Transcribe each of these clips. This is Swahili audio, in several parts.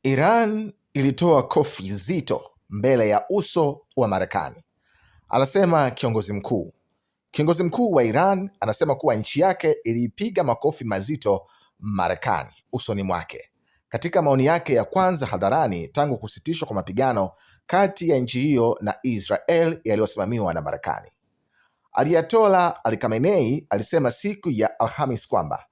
Iran ilitoa kofi zito mbele ya uso wa Marekani, anasema kiongozi mkuu. Kiongozi mkuu wa Iran anasema kuwa nchi yake iliipiga makofi mazito Marekani usoni mwake katika maoni yake ya kwanza hadharani tangu kusitishwa kwa mapigano kati ya nchi hiyo na Israel yaliyosimamiwa na Marekani. Ayatollah Ali Khamenei alisema siku ya Alhamis kwamba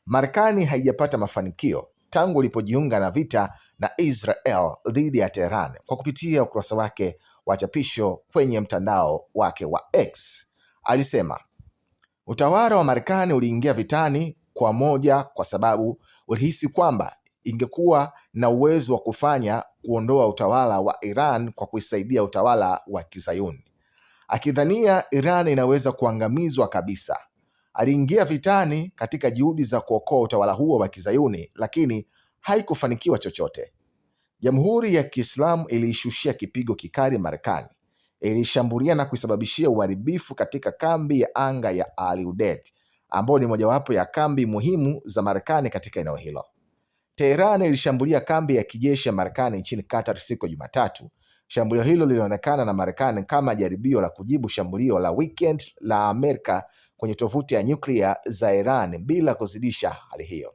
Marekani haijapata mafanikio tangu ilipojiunga na vita na Israel dhidi ya Tehran kwa kupitia ukurasa wake wa chapisho kwenye mtandao wake wa X. Alisema utawala wa Marekani uliingia vitani kwa sababu ulihisi kwamba ingekuwa na uwezo wa kuondoa utawala wa Iran kwa kuisaidia utawala wa Kizayuni. Akidhania Iran inaweza kuangamizwa kabisa, aliingia vitani katika juhudi za kuokoa utawala huo wa Kizayuni, lakini haikufanikiwa chochote. Jamhuri ya Kiislamu iliishushia kipigo kikali Marekani, ilishambulia na kuisababishia uharibifu katika kambi ya anga ya Al Udeid, ambayo ni mojawapo ya kambi muhimu za Marekani katika eneo hilo. Tehran ilishambulia kambi ya kijeshi ya Marekani nchini Qatar siku ya Jumatatu. Shambulio hilo lilionekana na Marekani kama jaribio la kujibu shambulio la weekend la Amerika kwenye tovuti ya nyuklia za Iran bila kuzidisha hali hiyo.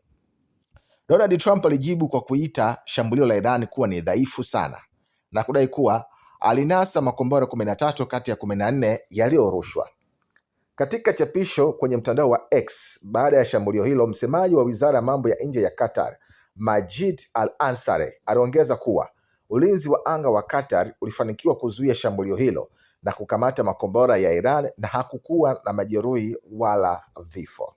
Donald Trump alijibu kwa kuita shambulio la Iran kuwa ni dhaifu sana na kudai kuwa alinasa makombora 13 kati ya 14 yaliyorushwa. Katika chapisho kwenye mtandao wa X baada ya shambulio hilo, msemaji wa Wizara ya Mambo ya Nje ya Qatar, Majid Al-Ansari, aliongeza kuwa ulinzi wa anga wa Qatar ulifanikiwa kuzuia shambulio hilo na kukamata makombora ya Iran na hakukuwa na majeruhi wala vifo.